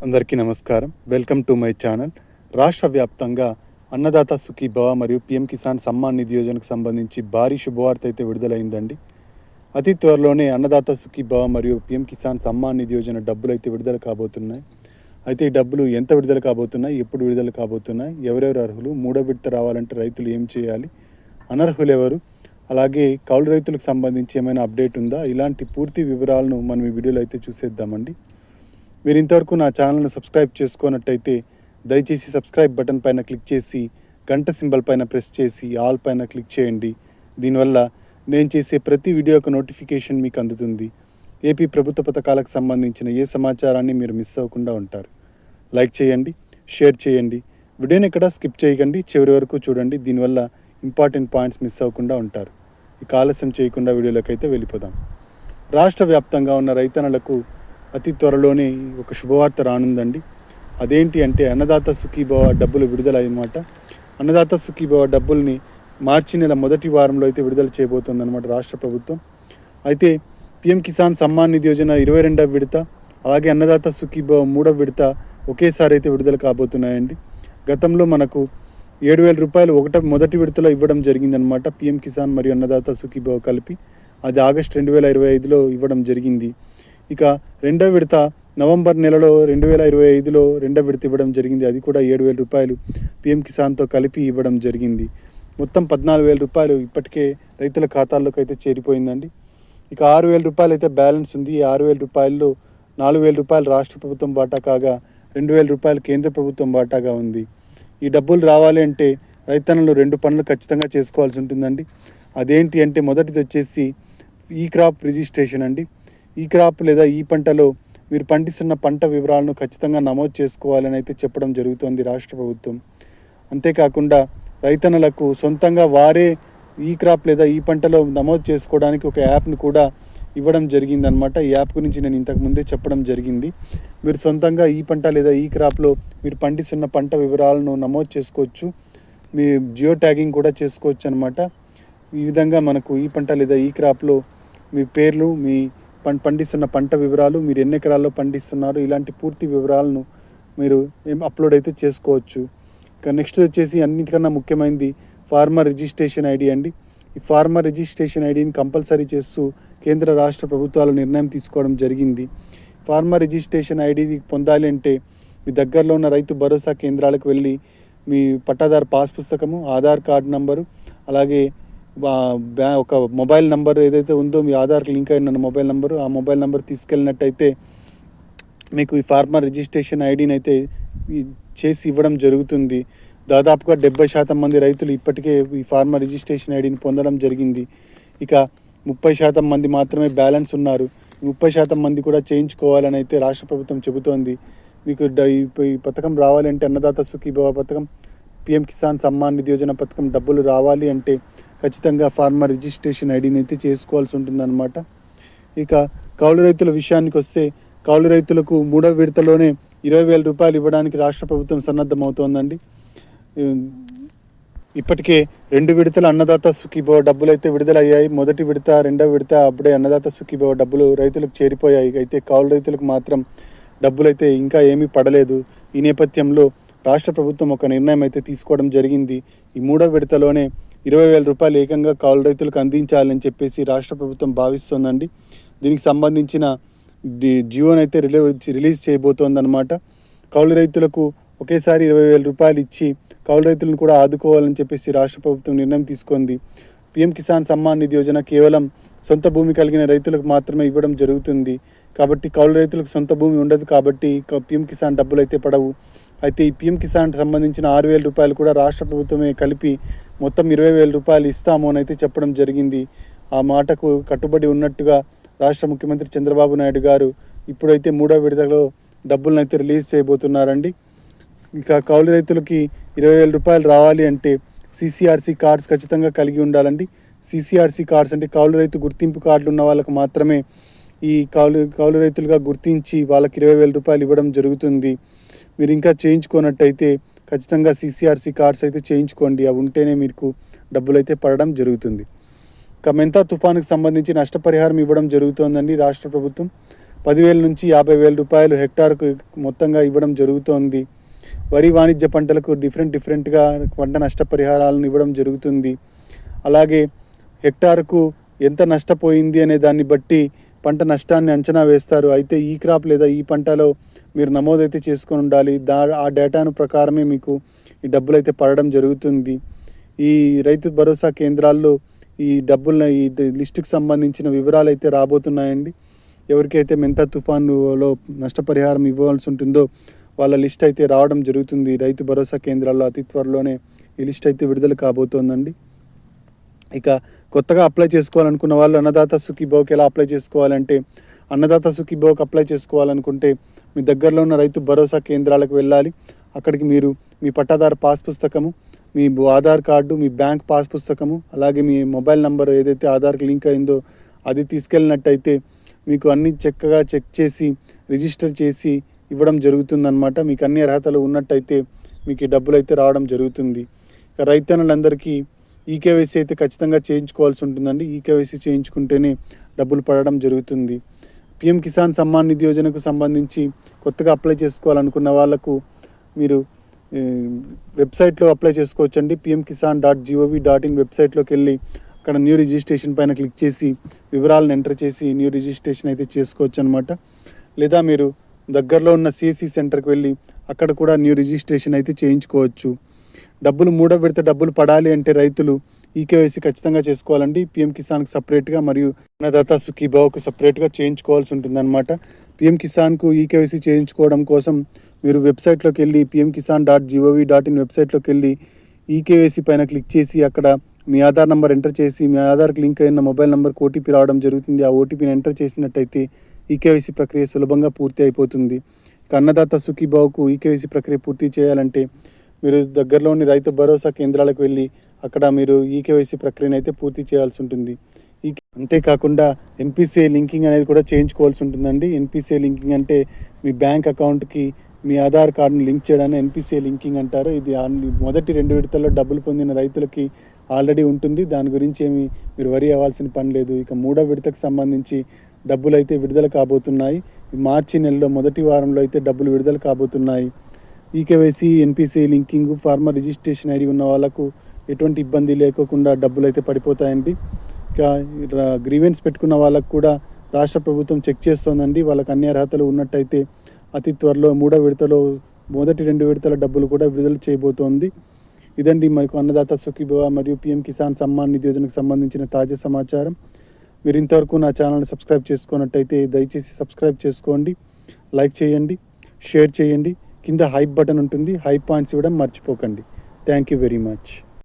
అందరికీ నమస్కారం. Welcome to my channel. రాష్ట్ర వ్యాప్తంగా అన్నదాత సుఖీభవ మరియు పీఎం కిసాన్ సమ్మాన్ నిధి యోజనకు సంబంధించి భారీ శుభవార్త అయితే విడుదలైందండి. అతి త్వరలోనే అన్నదాత సుఖీభవ మరియు పీఎం కిసాన్ సమ్మాన్ నిధి యోజన డబ్బులు అయితే విడుదల కాబోతున్నాయి. అయితే ఈ డబ్బులు ఎంత విడుదల కాబోతున్నాయి, ఎప్పుడు విడుదల కాబోతున్నాయి, ఎవరెవరు అర్హులు, మూడో విడత రావాలంటే రైతులు ఏం చేయాలి, అనర్హులు ఎవరు, అలాగే కౌలు రైతులకు సంబంధించి ఏమైనా అప్డేట్ ఉందా, ఇలాంటి పూర్తి వివరాలను మనం ఈ వీడియోలో అయితే చూసేద్దామండి. మీరు ఇంతవరకు నా ఛానల్ను సబ్స్క్రైబ్ చేసుకున్నట్టయితే దయచేసి సబ్స్క్రైబ్ బటన్ పైన క్లిక్ చేసి గంట సింబల్ పైన ప్రెస్ చేసి ఆల్ పైన క్లిక్ చేయండి. దీనివల్ల నేను చేసే ప్రతి వీడియో యొక్క నోటిఫికేషన్ మీకు అందుతుంది. ఏపీ ప్రభుత్వ పథకాలకు సంబంధించిన ఏ సమాచారాన్ని మీరు మిస్ అవ్వకుండా ఉంటారు. లైక్ చేయండి, షేర్ చేయండి, వీడియోని ఎక్కడ స్కిప్ చేయకండి, చివరి వరకు చూడండి. దీనివల్ల ఇంపార్టెంట్ పాయింట్స్ మిస్ అవ్వకుండా ఉంటారు. ఇక ఆలస్యం చేయకుండా వీడియోలోకి అయితే వెళ్ళిపోదాం. రాష్ట్ర వ్యాప్తంగా ఉన్న రైతన్నలకు అతి త్వరలోనే ఒక శుభవార్త రానుందండి. అదేంటి అంటే అన్నదాత సుఖీభవ డబ్బులు విడుదల అన్నమాట. అన్నదాత సుఖీభవ డబ్బుల్ని మార్చి నెల మొదటి వారంలో అయితే విడుదల చేయబోతుందన్నమాట రాష్ట్ర ప్రభుత్వం. అయితే పీఎం కిసాన్ సమ్మాన్ నిధి యోజన 22వ విడత, అలాగే అన్నదాత సుఖీభవ 3వ విడత ఒకేసారి అయితే విడుదల కాబోతున్నాయండి. గతంలో మనకు 7,000 రూపాయలు మొదటి విడతలో ఇవ్వడం జరిగిందనమాట. పీఎం కిసాన్ మరియు అన్నదాత సుఖీభవ కలిపి అది ఆగస్టు 2025లో ఇవ్వడం జరిగింది. ఇక రెండవ విడత నవంబర్ నెలలో 2025లో రెండవ విడత ఇవ్వడం జరిగింది. అది కూడా 7,000 రూపాయలు పీఎం కిసాన్తో కలిపి ఇవ్వడం జరిగింది. మొత్తం 14,000 రూపాయలు ఇప్పటికే రైతుల ఖాతాల్లోకి అయితే చేరిపోయిందండి. ఇక 6,000 రూపాయలు అయితే బ్యాలెన్స్ ఉంది. ఈ 6,000 రూపాయల్లో 4,000 రూపాయలు రాష్ట్ర ప్రభుత్వం వాటా కాగా 2,000 రూపాయలు కేంద్ర ప్రభుత్వం వాటాగా ఉంది. ఈ డబ్బులు రావాలి అంటే రైతన్నలు 2 పనులు ఖచ్చితంగా చేసుకోవాల్సి ఉంటుందండి. అదేంటి అంటే మొదటిది వచ్చేసి ఈ క్రాప్ రిజిస్ట్రేషన్ అండి. ఈ క్రాప్ లేదా ఈ పంటలో మీరు పండిస్తున్న పంట వివరాలను ఖచ్చితంగా నమోదు చేసుకోవాలని అయితే చెప్పడం జరుగుతోంది రాష్ట్ర ప్రభుత్వం. అంతేకాకుండా రైతన్నలకు సొంతంగా వారే ఈ క్రాప్ లేదా ఈ పంటలో నమోదు చేసుకోవడానికి ఒక యాప్ని కూడా ఇవ్వడం జరిగిందనమాట. ఈ యాప్ గురించి నేను ఇంతకుముందే చెప్పడం జరిగింది. మీరు సొంతంగా ఈ పంట లేదా ఈ క్రాప్లో మీరు పండిస్తున్న పంట వివరాలను నమోదు చేసుకోవచ్చు. మీ జియో ట్యాగింగ్ కూడా చేసుకోవచ్చు అనమాట. ఈ విధంగా మనకు ఈ పంట లేదా ఈ క్రాప్లో మీ పేర్లు, మీ పండిస్తున్న పంట వివరాలు, మీరు ఎన్ని ఎకరాల్లో పండిస్తున్నారు, ఇలాంటి పూర్తి వివరాలను మీరు అప్లోడ్ అయితే చేసుకోవచ్చు. ఇక నెక్స్ట్ వచ్చేసి అన్నిటికన్నా ముఖ్యమైనది ఫార్మర్ రిజిస్ట్రేషన్ ఐడి అండి. ఈ ఫార్మర్ రిజిస్ట్రేషన్ ఐడిని కంపల్సరీ చేస్తూ కేంద్ర రాష్ట్ర ప్రభుత్వాలు నిర్ణయం తీసుకోవడం జరిగింది. ఫార్మర్ రిజిస్ట్రేషన్ ఐడి పొందాలి అంటే మీ దగ్గరలో ఉన్న రైతు భరోసా కేంద్రాలకు వెళ్ళి మీ పట్టాదారు పాస్ పుస్తకము, ఆధార్ కార్డు నంబరు, అలాగే ఒక మొబైల్ నెంబర్ ఏదైతే ఉందో మీ ఆధార్కి లింక్ అయిన మొబైల్ నెంబరు, ఆ మొబైల్ నెంబర్ తీసుకెళ్ళినట్టయితే మీకు ఈ ఫార్మర్ రిజిస్ట్రేషన్ ఐడిని అయితే చేసి ఇవ్వడం జరుగుతుంది. దాదాపుగా 70% మంది రైతులు ఇప్పటికే ఈ ఫార్మర్ రిజిస్ట్రేషన్ ఐడిని పొందడం జరిగింది. ఇక 30% మంది మాత్రమే బ్యాలెన్స్ ఉన్నారు. 30% మంది కూడా చేయించుకోవాలని అయితే రాష్ట్ర ప్రభుత్వం చెబుతోంది. మీకు ఈ పథకం రావాలంటే అన్నదాత సుఖీభవ పథకం, పీఎం కిసాన్ సమ్మాన్ నిధి యోజన పథకం డబ్బులు రావాలి అంటే ఖచ్చితంగా ఫార్మర్ రిజిస్ట్రేషన్ ఐడిని అయితే చేసుకోవాల్సి ఉంటుందన్నమాట. ఇక కౌలు రైతుల విషయానికి వస్తే కౌలు రైతులకు 3వ విడతలోనే 20,000 రూపాయలు ఇవ్వడానికి రాష్ట్ర ప్రభుత్వం సన్నద్ధమవుతోందండి. ఇప్పటికే 2 విడతల అన్నదాత సుఖీభవ డబ్బులు అయితే విడుదలయ్యాయి. మొదటి విడత, 2వ విడత అప్పుడే అన్నదాత సుఖీభవ డబ్బులు రైతులకు చేరిపోయాయి. అయితే కౌలు రైతులకు మాత్రం డబ్బులైతే ఇంకా ఏమీ పడలేదు. ఈ నేపథ్యంలో రాష్ట్ర ప్రభుత్వం ఒక నిర్ణయం అయితే తీసుకోవడం జరిగింది. ఈ 3వ విడతలోనే 20,000 రూపాయలు ఏకంగా కౌలు రైతులకు అందించాలని చెప్పేసి రాష్ట్ర ప్రభుత్వం భావిస్తోందండి. దీనికి సంబంధించిన జియోని అయితే రిలీజ్ చేయబోతోందన్నమాట. కౌలు రైతులకు ఒకేసారి 20,000 రూపాయలు ఇచ్చి కౌలు రైతులను కూడా ఆదుకోవాలని చెప్పేసి రాష్ట్ర ప్రభుత్వం నిర్ణయం తీసుకుంది. పీఎం కిసాన్ సమ్మాన్ నిధి యోజన కేవలం సొంత భూమి కలిగిన రైతులకు మాత్రమే ఇవ్వడం జరుగుతుంది. కాబట్టి కౌలు రైతులకు సొంత భూమి ఉండదు కాబట్టి పీఎం కిసాన్ డబ్బులు అయితే పడవు. అయితే ఈ పీఎం కిసాన్ సంబంధించిన 6,000 రూపాయలు కూడా రాష్ట్ర ప్రభుత్వమే కలిపి మొత్తం 20,000 రూపాయలు ఇస్తాము అని అయితే చెప్పడం జరిగింది. ఆ మాటకు కట్టుబడి ఉన్నట్టుగా రాష్ట్ర ముఖ్యమంత్రి చంద్రబాబు నాయుడు గారు ఇప్పుడైతే 3వ విడతలో డబ్బులను అయితే రిలీజ్ చేయబోతున్నారండి. ఇక కౌలు రైతులకి 20,000 రూపాయలు రావాలి అంటే CCRC కార్డ్స్ ఖచ్చితంగా కలిగి ఉండాలండి. CCRC కార్డ్స్ అంటే కౌలు రైతు గుర్తింపు కార్డులు ఉన్న వాళ్ళకు మాత్రమే ఈ కౌలు రైతులుగా గుర్తించి వాళ్ళకి 20,000 రూపాయలు ఇవ్వడం జరుగుతుంది. మీరు ఇంకా చేయించుకున్నట్టయితే ఖచ్చితంగా CCRC కార్డ్స్ అయితే చేయించుకోండి. అవి ఉంటేనే మీకు డబ్బులు అయితే పడడం జరుగుతుంది. ఇక మెంతా తుఫానుకు సంబంధించి నష్టపరిహారం ఇవ్వడం జరుగుతోందండి రాష్ట్ర ప్రభుత్వం. 10,000 నుంచి 50,000 రూపాయలు హెక్టార్కు మొత్తంగా ఇవ్వడం జరుగుతోంది. వరి వాణిజ్య పంటలకు డిఫరెంట్గా పంట నష్టపరిహారాలను ఇవ్వడం జరుగుతుంది. అలాగే హెక్టార్కు ఎంత నష్టపోయింది అనే దాన్ని బట్టి పంట నష్టాన్ని అంచనా వేస్తారు. అయితే ఈ క్రాప్ లేదా ఈ పంటలో మీరు నమోదైతే చేసుకొని ఉండాలి. ఆ డేటాను ప్రకారమే మీకు ఈ డబ్బులు అయితే పడడం జరుగుతుంది. ఈ రైతు భరోసా కేంద్రాల్లో ఈ డబ్బులను ఈ లిస్టుకు సంబంధించిన వివరాలు అయితే రాబోతున్నాయండి. ఎవరికైతే మెంతా తుఫానులో నష్టపరిహారం ఇవ్వాల్సి ఉంటుందో వాళ్ళ లిస్ట్ అయితే రావడం జరుగుతుంది. రైతు భరోసా కేంద్రాల్లో అతి త్వరలోనే ఈ లిస్ట్ అయితే విడుదల కాబోతోందండి. ఇక కొత్తగా అప్లై చేసుకోవాలనుకున్న వాళ్ళు అన్నదాత సుఖీభావకి ఎలా అప్లై చేసుకోవాలంటే, అన్నదాత సుఖీభావకి అప్లై చేసుకోవాలనుకుంటే మీ దగ్గరలో ఉన్న రైతు భరోసా కేంద్రాలకు వెళ్ళాలి. అక్కడికి మీరు మీ పట్టాదారు పాస్ పుస్తకము, మీ ఆధార్ కార్డు, మీ బ్యాంక్ పాస్ పుస్తకము, అలాగే మీ మొబైల్ నంబర్ ఏదైతే ఆధార్కి లింక్ అయిందో అది తీసుకెళ్ళినట్టయితే మీకు అన్ని చక్కగా చెక్ చేసి రిజిస్టర్ చేసి ఇవ్వడం జరుగుతుందన్నమాట. మీకు అన్ని అర్హతలు ఉన్నట్టయితే మీకు ఈ డబ్బులు అయితే రావడం జరుగుతుంది. ఇక రైతన్నులందరికీ ఈకేవైసీ అయితే ఖచ్చితంగా చేయించుకోవాల్సి ఉంటుందండి. ఈకేవైసీ చేయించుకుంటేనే డబ్బులు పడడం జరుగుతుంది. పిఎం కిసాన్ సమ్మాన్ నిధి యోజనకు సంబంధించి కొత్తగా అప్లై చేసుకోవాలనుకున్న వాళ్ళకు మీరు వెబ్సైట్లో అప్లై చేసుకోవచ్చండి. pmkisan.gov.in వెబ్సైట్లోకి వెళ్ళి అక్కడ న్యూ రిజిస్ట్రేషన్ పైన క్లిక్ చేసి వివరాలను ఎంటర్ చేసి న్యూ రిజిస్ట్రేషన్ అయితే చేసుకోవచ్చు అనమాట. లేదా మీరు దగ్గరలో ఉన్న సిఎస్సి సెంటర్కి వెళ్ళి అక్కడ కూడా న్యూ రిజిస్ట్రేషన్ అయితే చేయించుకోవచ్చు. డబ్బులు మూడో విడత డబ్బులు పడాలి అంటే రైతులు ఈకేవైసీ ఖచ్చితంగా చేసుకోవాలండి. పిఎం కిసాన్కి సపరేట్గా మరియు అన్నదాత సుఖీభావకు సపరేట్గా చేయించుకోవాల్సి ఉంటుందన్నమాట. పిఎం కిసాన్కు ఈకేవైసీ చేయించుకోవడం కోసం మీరు వెబ్సైట్లోకి వెళ్ళి pmkisan.gov.in వెబ్సైట్లోకి వెళ్ళి ఈకేవైసీ పైన క్లిక్ చేసి అక్కడ మీ ఆధార్ నెంబర్ ఎంటర్ చేసి మీ ఆధార్కి లింక్ అయిన మొబైల్ నెంబర్కి ఓటీపీ రావడం జరుగుతుంది. ఆ ఓటీపీని ఎంటర్ చేసినట్టయితే ఈకేవైసీ ప్రక్రియ సులభంగా పూర్తి అయిపోతుంది. ఇక అన్నదాత సుఖీభావకు ఈకేవైసీ ప్రక్రియ పూర్తి చేయాలంటే మీరు దగ్గరలోని రైతు భరోసా కేంద్రాలకు వెళ్ళి అక్కడ మీరు ఈకేవైసీ ప్రక్రియను అయితే పూర్తి చేయాల్సి ఉంటుంది. అంతేకాకుండా ఎన్పిసిఐ లింకింగ్ అనేది కూడా చేయించుకోవాల్సి ఉంటుందండి. ఎన్పిసిఐ లింకింగ్ అంటే మీ బ్యాంక్ అకౌంట్కి మీ ఆధార్ కార్డుని లింక్ చేయడాన్ని ఎన్పిసిఐ లింకింగ్ అంటారు. ఇది మొదటి 2 విడతల్లో డబ్బులు పొందిన రైతులకి ఆల్రెడీ ఉంటుంది. దాని గురించి ఏమి మీరు వరి అవ్వాల్సిన పని లేదు. ఇక 3వ విడతకు సంబంధించి డబ్బులు అయితే విడుదల కాబోతున్నాయి. మార్చి నెలలో మొదటి వారంలో అయితే డబ్బులు విడుదల కాబోతున్నాయి. EKYC, NPCI linking, farmer registration ID ఉన్న వాళ్ళకు ఎటువంటి ఇబ్బంది లేకోకుండా డబ్బులు అయితే పడిపోతాయండి. ఇక గ్రీవెన్స్ పెట్టుకున్న వాళ్ళకు కూడా రాష్ట్ర ప్రభుత్వం చెక్ చేస్తోందండి. వాళ్ళకి అన్ని అర్హతలు ఉన్నట్టయితే అతి త్వరలో 3వ విడతలో మొదటి 2 విడతల డబ్బులు కూడా విడుదల చేయబోతోంది. ఇదండి మనకు అన్నదాత సుఖీభవ మరియు పిఎం కిసాన్ సమ్మాన్ నిధి యోజనకు సంబంధించిన తాజా సమాచారం. మీరు ఇంతవరకు నా ఛానల్ని సబ్స్క్రైబ్ చేసుకున్నట్టయితే దయచేసి సబ్స్క్రైబ్ చేసుకోండి, లైక్ చేయండి, షేర్ చేయండి. కింద హైప్ బటన్ ఉంటుంది, హైప్ పాయింట్స్ ఇవ్వడం మర్చిపోకండి. Thank you very much.